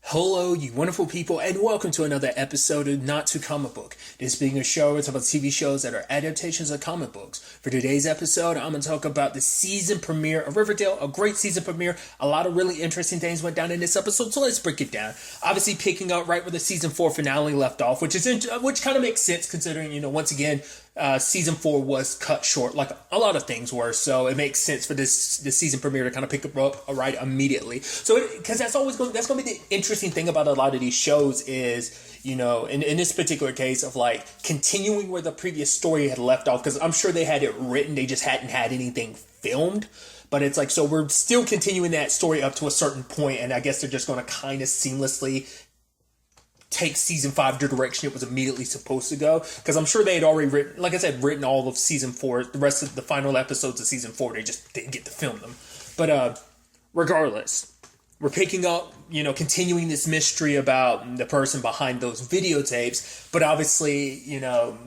Hello, you wonderful people, and welcome to another episode of Not to Comic Book. This being a show, it's about TV shows that are adaptations of comic books. For today's episode, I'm going to talk about the season premiere of Riverdale, a great season premiere. A lot of really interesting things went down in this episode, so let's break it down. Obviously, picking up right where the season 4 finale left off, which kind of makes sense considering, once again, season 4 was cut short, like a lot of things were, so it makes sense for this season premiere to kind of pick up right immediately. So, because that's going to be the interesting thing about a lot of these shows is, in this particular case of like continuing where the previous story had left off, because I'm sure they had it written, they just hadn't had anything filmed. But it's like, so we're still continuing that story up to a certain point, and I guess they're just going to kind of seamlessly take season 5 the direction it was immediately supposed to go, because I'm sure they had already written all of season 4, the rest of the final episodes of season 4. They just didn't get to film them. But regardless, we're picking up, continuing this mystery about the person behind those videotapes. But obviously,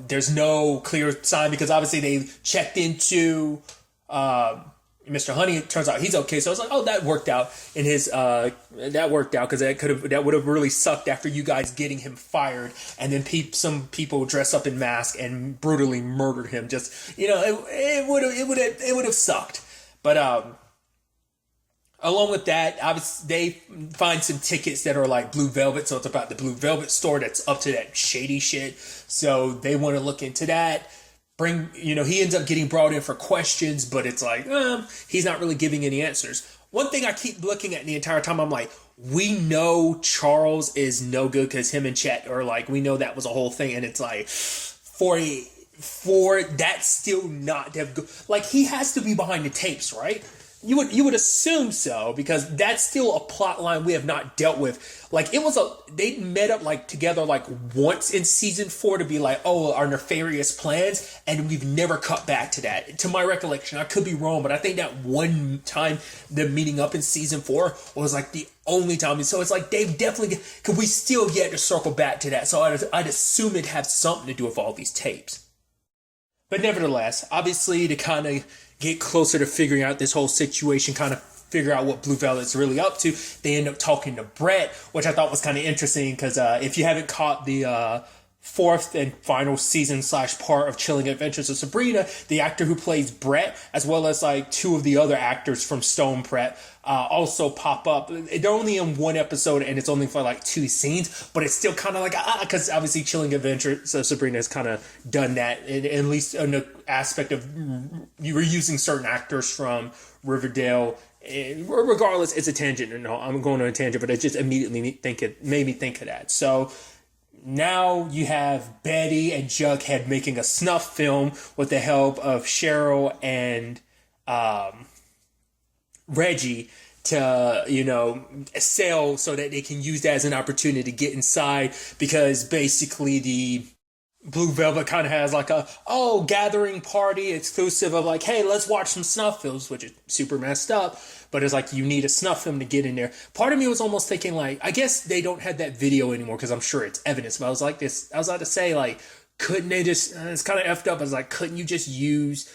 there's no clear sign, because obviously they checked into Mr. Honey. It turns out he's okay, so I was like, oh, that worked out in his that worked out, because that would have really sucked after you guys getting him fired, and then some people dress up in masks and brutally murdered him. Just it would have sucked. But along with that, obviously they find some tickets that are like Blue Velvet, so it's about the Blue Velvet store that's up to that shady shit. So they want to look into that. He ends up getting brought in for questions, but it's like, he's not really giving any answers. One thing I keep looking at the entire time, I'm like, we know Charles is no good because him and Chet are like, we know that was a whole thing. And it's like, for that still not to have, like, he has to be behind the tapes, right? You would assume so, because that's still a plot line we have not dealt with. Like, they met up like together like once in season 4 to be like, oh, our nefarious plans, and we've never cut back to that. To my recollection, I could be wrong, but I think that one time the meeting up in season 4 was like the only time. So it's like they've definitely, because we still yet to circle back to that. So I'd assume it'd have something to do with all these tapes. But nevertheless, obviously, to kind of get closer to figuring out this whole situation, kind of figure out what Blue Velvet's really up to, they end up talking to Brett, which I thought was kind of interesting, because if you haven't caught the fourth and final season / part of Chilling Adventures of Sabrina, the actor who plays Brett, as well as like 2 of the other actors from Stone Prep, also pop up. They're only in 1 episode, and it's only for like 2 scenes, but it's still kind of like, because obviously Chilling Adventures of Sabrina has kind of done that, at least in the aspect of you were using certain actors from Riverdale. Regardless, it's a tangent. No, I'm going on a tangent, but it just immediately made me think of that. So now you have Betty and Jughead making a snuff film with the help of Cheryl and Reggie to, sell, so that they can use that as an opportunity to get inside, because basically the Blue Velvet kind of has like gathering party exclusive of like, hey, let's watch some snuff films, which is super messed up, but it's like you need a snuff film to get in there. Part of me was almost thinking like, I guess they don't have that video anymore, because I'm sure it's evidence, but I was about to say like, couldn't they just, it's kind of effed up, I was like, couldn't you just use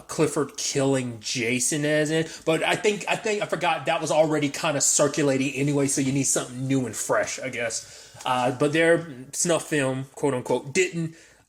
Clifford killing Jason as it? But I think I forgot that was already kind of circulating anyway, so you need something new and fresh, I guess. But their snuff film, quote unquote,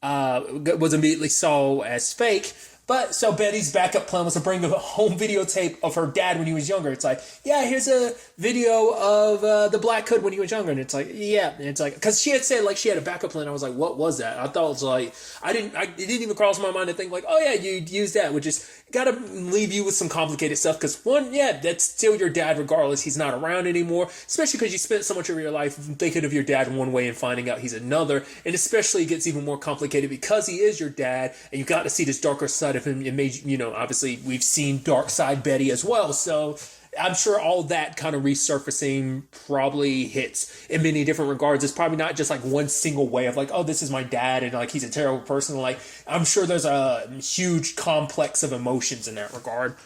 was immediately saw as fake. But so Betty's backup plan was to bring a home videotape of her dad when he was younger. It's like, yeah, here's a video of the Black Hood when he was younger. And it's like, yeah. And it's like, because she had said like she had a backup plan. I was like, what was that? I thought it was like, it didn't even cross my mind to think like, oh yeah, you'd use that, which is gotta leave you with some complicated stuff. Because one, yeah, that's still your dad regardless. He's not around anymore, especially because you spent so much of your life thinking of your dad in one way and finding out he's another. And especially it gets even more complicated because he is your dad, and you got to see this darker side of him. It made, obviously we've seen Dark Side Betty as well, so I'm sure all that kind of resurfacing probably hits in many different regards. It's probably not just like one single way of like, oh, this is my dad and like he's a terrible person. Like, I'm sure there's a huge complex of emotions in that regard.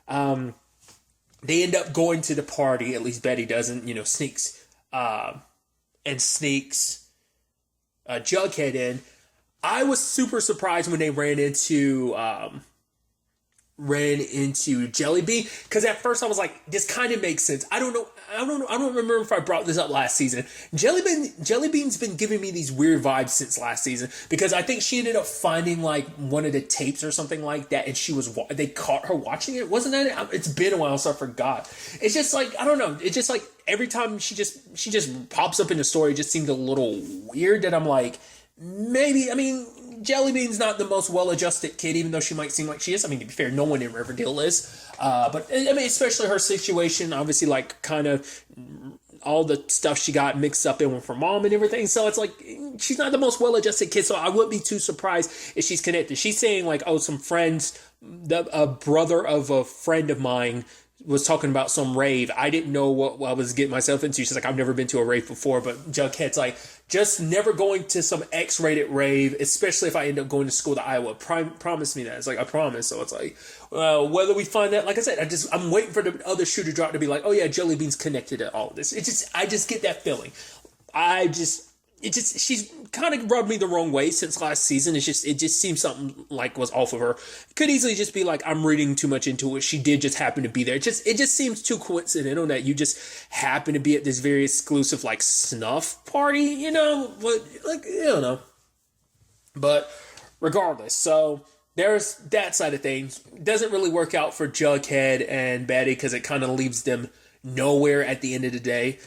They end up going to the party, at least Betty doesn't, sneaks Jughead in. I was super surprised when they ran into ran into Jelly Bean, because at first I was like, this kind of makes sense. I don't remember if I brought this up last season. Jelly Bean's been giving me these weird vibes since last season, because I think she ended up finding like one of the tapes or something like that, and they caught her watching it. Wasn't that it? It's been a while, so I forgot. It's just like, I don't know. It's just like every time she just pops up in the story, it just seemed a little weird, that I'm like, maybe, I mean, Jelly Bean's not the most well-adjusted kid, even though she might seem like she is. I mean, to be fair, no one in Riverdale is. But, I mean, especially her situation, obviously, like, kind of all the stuff she got mixed up in with her mom and everything. So it's like, she's not the most well-adjusted kid, so I wouldn't be too surprised if she's connected. She's saying, like, oh, some friends, a brother of a friend of mine was talking about some rave. I didn't know what I was getting myself into. She's like, I've never been to a rave before, but Jughead's like, just never going to some X-rated rave, especially if I end up going to school to Iowa. Promise me that. It's like, I promise. So it's like, whether we find that, like I said, I'm waiting for the other shoe to drop to be like, oh yeah, Jelly Bean's connected to all of this. I just get that feeling. She's kind of rubbed me the wrong way since last season. It just seems something like was off of her. It could easily just be like, I'm reading too much into it. She did just happen to be there. It just seems too coincidental that you just happen to be at this very exclusive, like, snuff party, you know? But, like, I don't know. But regardless, so there's that side of things. Doesn't really work out for Jughead and Betty, because it kind of leaves them nowhere at the end of the day.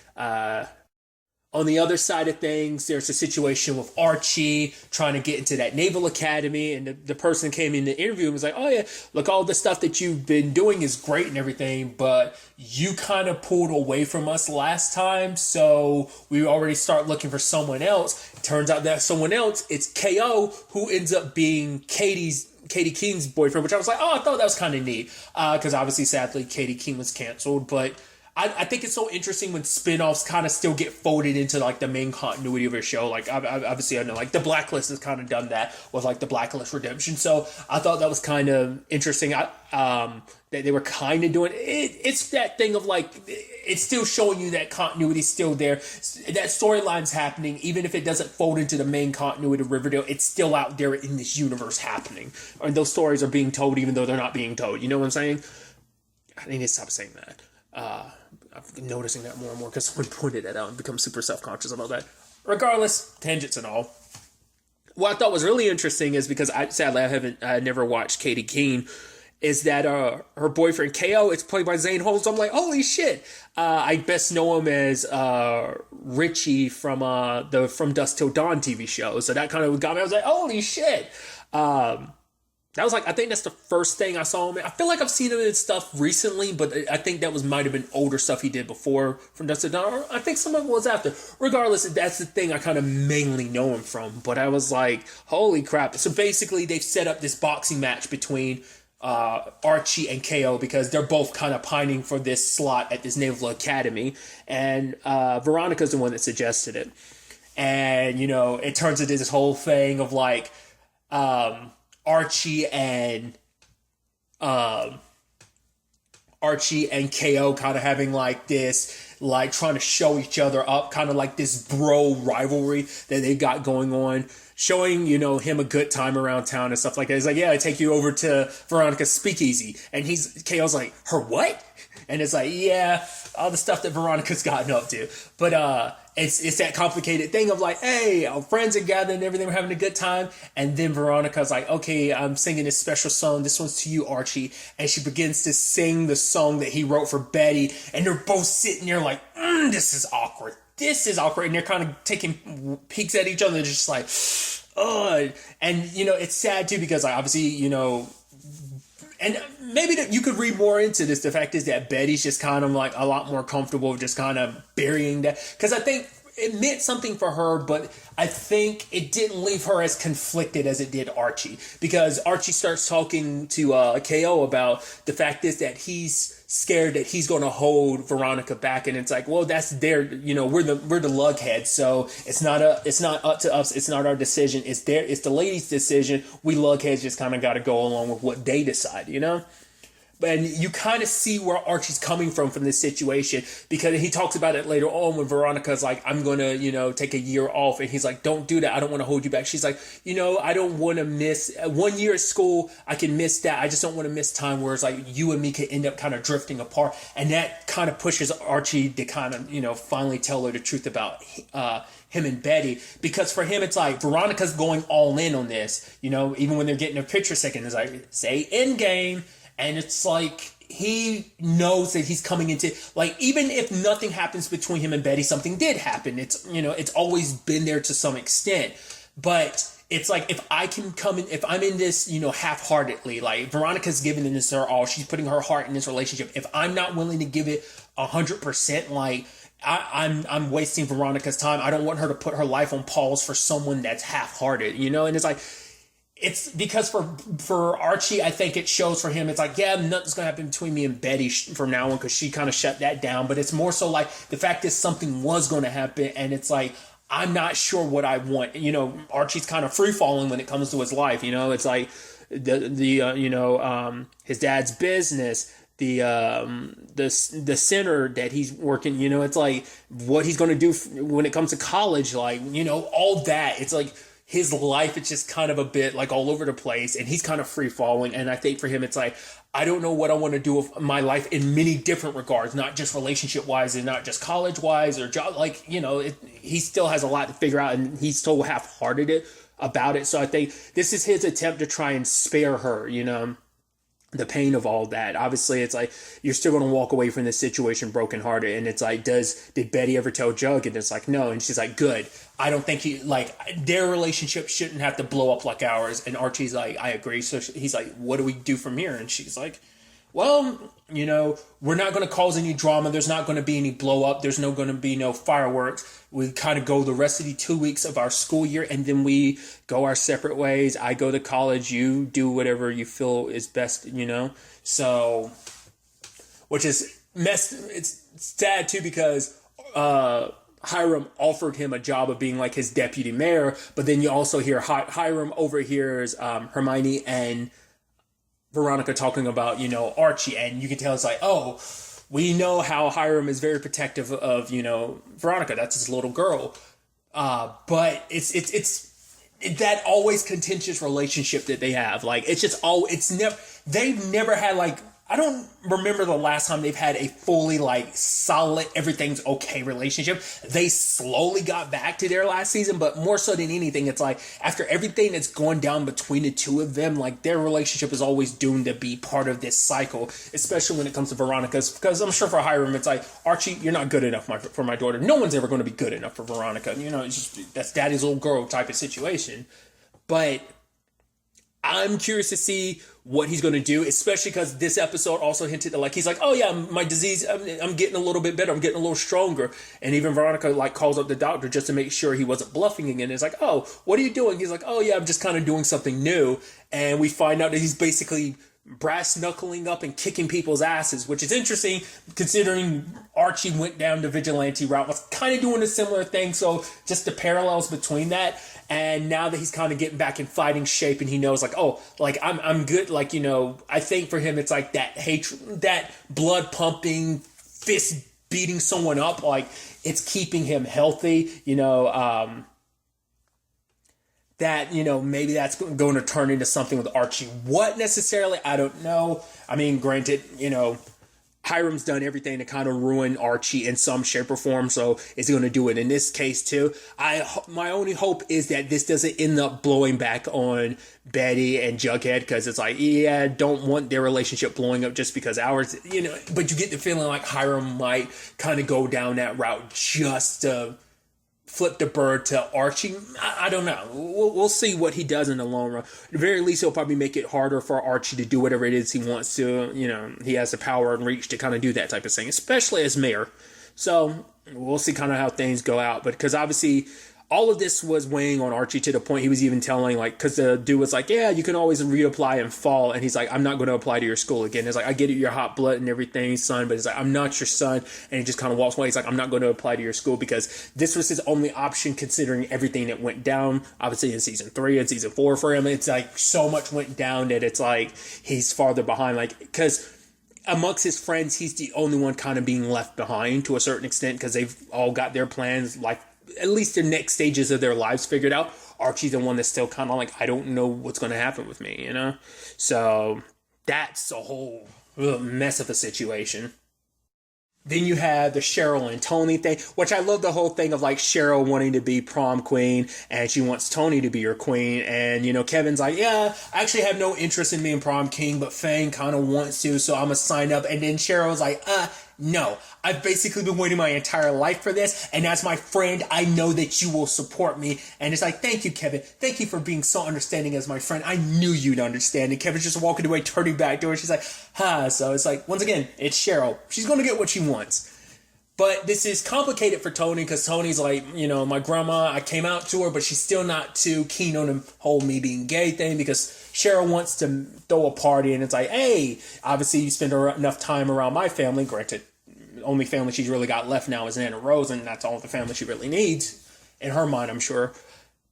On the other side of things, there's a situation with Archie trying to get into that Naval Academy, and the person came in the interview and was like, oh yeah, look, all the stuff that you've been doing is great and everything, but you kind of pulled away from us last time, so we already start looking for someone else. It turns out that someone else, it's KO, who ends up being Katie Keene's boyfriend, which I was like, oh, I thought that was kind of neat, because obviously, sadly, Katie Keene was canceled, but I think it's so interesting when spin-offs kind of still get folded into, like, the main continuity of a show. Like, obviously, I know, like, The Blacklist has kind of done that with, like, The Blacklist Redemption. So I thought that was kind of interesting. That they were kind of doing it. It's that thing of, like, it's still showing you that continuity's still there. That storyline's happening. Even if it doesn't fold into the main continuity of Riverdale, it's still out there in this universe happening. And those stories are being told even though they're not being told. You know what I'm saying? I need to stop saying that. I'm noticing that more and more because someone pointed it out and become super self-conscious about that. Regardless, tangents and all. What I thought was really interesting is, because I never watched Katie Keene, is that her boyfriend KO is played by Zane Holmes. I'm like, holy shit! I best know him as Richie from the From Dusk Till Dawn TV show. So that kind of got me. I was like, holy shit! That was like, I think that's the first thing I saw him in. I feel like I've seen him in stuff recently, but I think that might have been older stuff he did before From Dusk Till Dawn. Or I think some of it was after. Regardless, that's the thing I kind of mainly know him from. But I was like, holy crap. So basically, they've set up this boxing match between Archie and KO, because they're both kind of pining for this slot at this Naval Academy. And Veronica's the one that suggested it. And, you know, it turns into this whole thing of like, Archie and KO kind of having like this, like trying to show each other up, kind of like this bro rivalry that they got going on, showing, you know, him a good time around town and stuff like that. He's like, yeah, I take you over to Veronica's speakeasy. And KO's like, her what? And it's like, yeah, all the stuff that Veronica's gotten up to. But it's that complicated thing of like, hey, our friends are gathered and everything, we're having a good time. And then Veronica's like, okay, I'm singing this special song. This one's to you, Archie. And she begins to sing the song that he wrote for Betty. And they're both sitting there like, this is awkward. This is awkward. And they're kind of taking peeks at each other, just like, oh. And, you know, it's sad too, because like, obviously, you know, and maybe you could read more into this. The fact is that Betty's just kind of like a lot more comfortable just kind of burying that. Because I think it meant something for her, but I think it didn't leave her as conflicted as it did Archie. Because Archie starts talking to KO about the fact is that he's scared that he's going to hold Veronica back. And it's like, well, that's their, you know, we're the lugheads. So it's not up to us. It's not our decision. It's the ladies' decision. We lugheads just kind of got to go along with what they decide, you know? And you kind of see where Archie's coming from this situation, because he talks about it later on when Veronica's like, I'm going to, take a year off. And he's like, don't do that. I don't want to hold you back. She's like, I don't want to miss 1 year at school. I can miss that. I just don't want to miss time where it's like you and me could end up kind of drifting apart. And that kind of pushes Archie to kind of, finally tell her the truth about him and Betty, because for him, it's like Veronica's going all in on this, even when they're getting a picture second, it's like, say end game. And it's like, he knows that he's coming into, like, even if nothing happens between him and Betty, something did happen. It's, it's always been there to some extent. But it's like, if I can come in, if I'm in this, half-heartedly, like, Veronica's giving this her all, she's putting her heart in this relationship. If I'm not willing to give it 100%, like, I'm wasting Veronica's time. I don't want her to put her life on pause for someone that's half-hearted, and it's like, it's because for Archie, I think it shows for him, it's like, yeah, nothing's going to happen between me and Betty from now on, because she kind of shut that down. But it's more so like the fact that something was going to happen, and it's like, I'm not sure what I want. Archie's kind of free-falling when it comes to his life. It's like his dad's business, the center that he's working, it's like what he's going to do when it comes to college, like, all that. It's like, his life is just kind of a bit like all over the place, and he's kind of free falling. And I think for him, it's like, I don't know what I want to do with my life in many different regards, not just relationship wise and not just college wise or job. Like, he still has a lot to figure out, and he's so half-hearted about it. So I think this is his attempt to try and spare her, the pain of all that. Obviously, it's like, you're still going to walk away from this situation brokenhearted. And it's like, did Betty ever tell Jug? And it's like, no. And she's like, good. I don't think their relationship shouldn't have to blow up like ours. And Archie's like, I agree. So he's like, what do we do from here? And she's like, well, we're not going to cause any drama. There's not going to be any blow up. There's going to be no fireworks. We kind of go the rest of the 2 weeks of our school year, and then we go our separate ways. I go to college. You do whatever you feel is best, So, which is it's sad too, because Hiram offered him a job of being like his deputy mayor, but then you also hear Hiram overhears Hermione and Veronica talking about, Archie, and you can tell it's like, oh, we know how Hiram is very protective of, Veronica. That's his little girl. But it's that always contentious relationship that they have. Like, they've never had, like, I don't remember the last time they've had a fully, like, solid, everything's okay relationship. They slowly got back to their last season, but more so than anything, it's like, after everything that's going down between the two of them, like, their relationship is always doomed to be part of this cycle, especially when it comes to Veronica's, because I'm sure for Hiram, it's like, Archie, you're not good enough for my daughter. No one's ever going to be good enough for Veronica. It's just, that's daddy's little girl type of situation. But I'm curious to see what he's going to do, especially because this episode also hinted that, like, he's like, oh yeah, my disease, I'm getting a little bit better. I'm getting a little stronger. And even Veronica, like, calls up the doctor just to make sure he wasn't bluffing again. It's like, oh, what are you doing? He's like, oh yeah, I'm just kind of doing something new. And we find out that he's basically brass knuckling up and kicking people's asses, which is interesting considering Archie went down the vigilante route, was kind of doing a similar thing. So just the parallels between that. And now that he's kind of getting back in fighting shape, and he knows, like, oh, like, I'm good. Like, I think for him, it's like that hatred, that blood pumping, fist beating someone up, like, it's keeping him healthy, that, maybe that's going to turn into something with Archie. What necessarily, I don't know. I mean, granted, Hiram's done everything to kind of ruin Archie in some shape or form, so is he going to do it in this case too? My only hope is that this doesn't end up blowing back on Betty and Jughead, because it's like, yeah, don't want their relationship blowing up just because ours, but you get the feeling like Hiram might kind of go down that route just to flip the bird to Archie. I don't know. We'll see what he does in the long run. At the very least, he'll probably make it harder for Archie to do whatever it is he wants to. He has the power and reach to kind of do that type of thing, especially as mayor. So we'll see kind of how things go out. But because obviously all of this was weighing on Archie to the point he was even telling, like, because the dude was like, yeah, you can always reapply and fall. And he's like, I'm not going to apply to your school again. It's like, I get it, you're hot blood and everything, son, but it's like, I'm not your son. And he just kind of walks away. He's like, I'm not going to apply to your school, because this was his only option considering everything that went down, obviously in season 3 and season 4 for him. It's like so much went down that it's like he's farther behind. Like, because amongst his friends, he's the only one kind of being left behind to a certain extent because they've all got their plans, like at least the next stages of their lives figured out. Archie's the one that's still kind of like, I don't know what's going to happen with me, you know? So that's a whole mess of a situation. Then you have the Cheryl and Tony thing, which I love the whole thing of like Cheryl wanting to be prom queen and she wants Tony to be her queen. And, you know, Kevin's like, yeah, I actually have no interest in being prom king, but Fang kind of wants to, so I'm going to sign up. And then Cheryl's like, no, I've basically been waiting my entire life for this. And as my friend, I know that you will support me. And it's like, thank you, Kevin. Thank you for being so understanding as my friend. I knew you'd understand. And Kevin's just walking away, turning back to her. She's like, So it's like, once again, it's Cheryl. She's going to get what she wants. But this is complicated for Tony because Tony's like, you know, my grandma, I came out to her, but she's still not too keen on the whole me being gay thing because Cheryl wants to throw a party and it's like, hey, obviously you spend enough time around my family. Granted, the only family she's really got left now is Nana Rose, and that's all the family she really needs in her mind, I'm sure.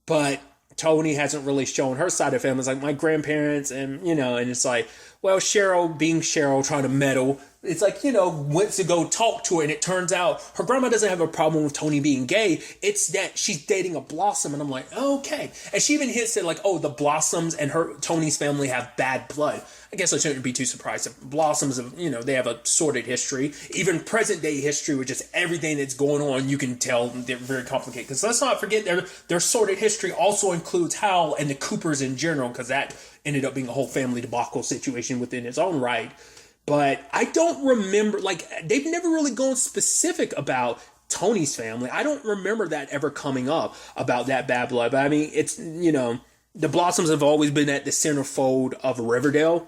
But Tony hasn't really shown her side of the family. It's like my grandparents and, you know, and it's like, well, Cheryl being Cheryl, trying to meddle. It's like, you know, went to go talk to her, and it turns out her grandma doesn't have a problem with Tony being gay. It's that she's dating a Blossom, and I'm like, okay. And she even hints at like, oh, the Blossoms and Tony's family have bad blood. I guess I shouldn't be too surprised. If Blossoms, you know, they have a sordid history. Even present day history with just everything that's going on, you can tell they're very complicated. Because let's not forget their sordid history also includes Hal and the Coopers in general, because that ended up being a whole family debacle situation within its own right. But I don't remember, like, they've never really gone specific about Tony's family. I don't remember that ever coming up about that bad blood. But I mean, it's, you know, the Blossoms have always been at the centerfold of Riverdale.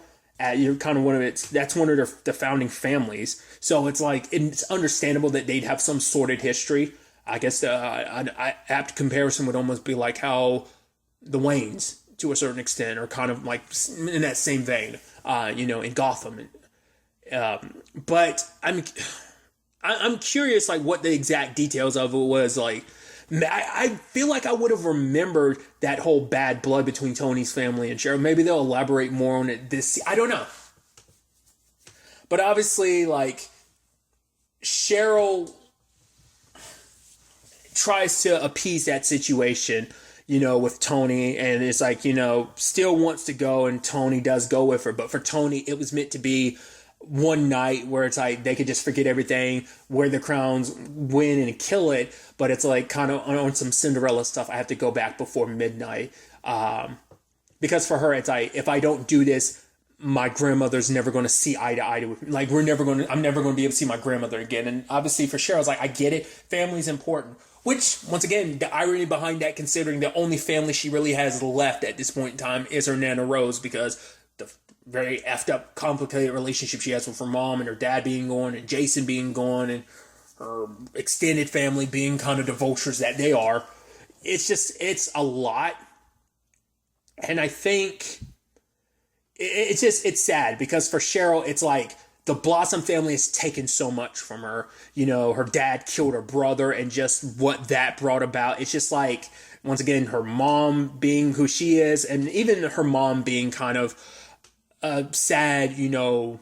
You're kind of that's one of the founding families. So it's like, it's understandable that they'd have some sordid history. I guess an apt comparison would almost be like how the Waynes, to a certain extent, are kind of like in that same vein, you know, in Gotham. But I'm curious, like, what the exact details of it was like. I feel like I would have remembered that whole bad blood between Tony's family and Cheryl. Maybe they'll elaborate more on it I don't know. But obviously, like, Cheryl tries to appease that situation, you know, with Tony, and it's like, you know, still wants to go, and Tony does go with her. But for Tony, it was meant to be one night where it's like they could just forget everything, wear the crowns, win and kill it. But it's like kind of on some Cinderella stuff. I have to go back before midnight, because for her it's like, if I don't do this, my grandmother's never going to see eye to eye with me. Like I'm never going to be able to see my grandmother again. And obviously for Cheryl, it's like, I get it, family's important. Which, once again, the irony behind that, considering the only family she really has left at this point in time is her Nana Rose, because the very effed up, complicated relationship she has with her mom and her dad being gone and Jason being gone and her extended family being kind of the vultures that they are. It's a lot. And I think it's sad because for Cheryl, it's like the Blossom family has taken so much from her. You know, her dad killed her brother and just what that brought about. It's just like, once again, her mom being who she is, and even her mom being kind of a sad, you know,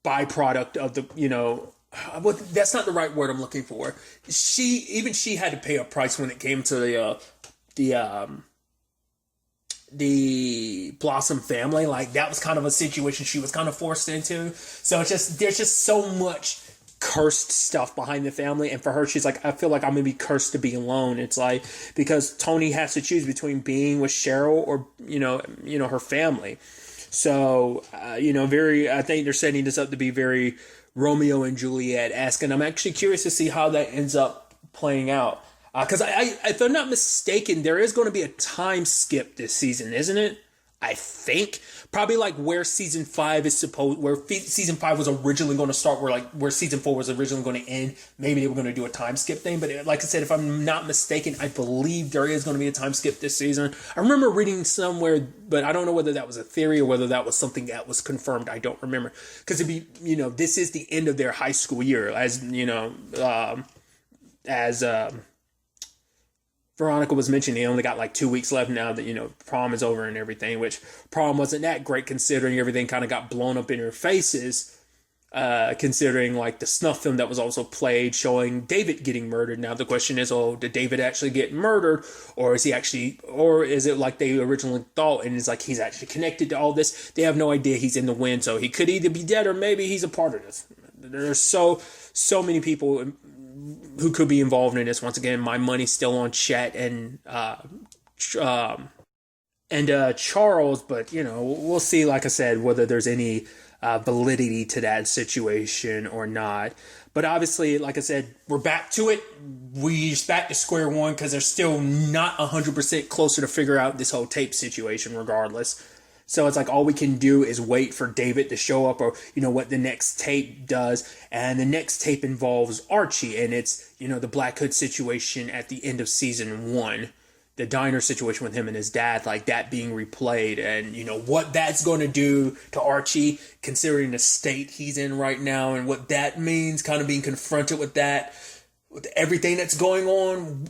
byproduct of the, you know, well, that's not the right word I'm looking for. She had to pay a price when it came to the Blossom family. Like, that was kind of a situation she was kind of forced into. So it's just, there's just so much cursed stuff behind the family. And for her, she's like, I feel like I'm gonna be cursed to be alone. It's like, because Tony has to choose between being with Cheryl or, you know, her family. So, you know, I think they're setting this up to be very Romeo and Juliet-esque, and I'm actually curious to see how that ends up playing out. Because if I'm not mistaken, there is going to be a time skip this season, isn't it? I think probably like where season 5 is season 5 was originally going to start, where season 4 was originally going to end. Maybe they were going to do a time skip thing, but like I said, if I'm not mistaken, I believe there is going to be a time skip this season. I remember reading somewhere, but I don't know whether that was a theory or whether that was something that was confirmed. I don't remember, because it'd be, you know, this is the end of their high school year, as you know, Veronica was mentioning, they only got like 2 weeks left now that, you know, prom is over and everything, which prom wasn't that great considering everything kind of got blown up in their faces considering like the snuff film that was also played showing David getting murdered. Now the question is, oh, did David actually get murdered, or is it like they originally thought, and it's like he's actually connected to all this? They have no idea. He's in the wind, so he could either be dead or maybe he's a part of this. There's so many people who could be involved in this. Once again, my money's still on Chet and Charles, but we'll see. Like I said, whether there's any validity to that situation or not. But obviously, like I said, we're back to it. We're just back to square one because they're still not 100% closer to figure out this whole tape situation regardless. So it's like all we can do is wait for David to show up, or what the next tape does. And the next tape involves Archie, and it's the Black Hood situation at the end of season 1. The diner situation with him and his dad, like that being replayed, and what that's going to do to Archie, considering the state he's in right now, and what that means, kind of being confronted with that, with everything that's going on.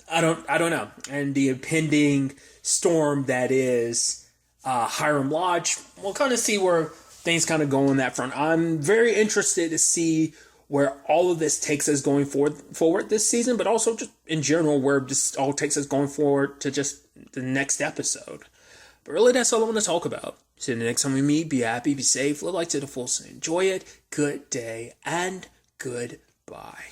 I don't know. And the impending storm that is Hiram Lodge, we'll kind of see where things kind of go on that front. I'm very interested to see where all of this takes us going forward this season, but also just in general where this all takes us going forward to just the next episode. But really, that's all I want to talk about. So the next time we meet, be happy, be safe, live life to the fullest, enjoy it. Good day and goodbye.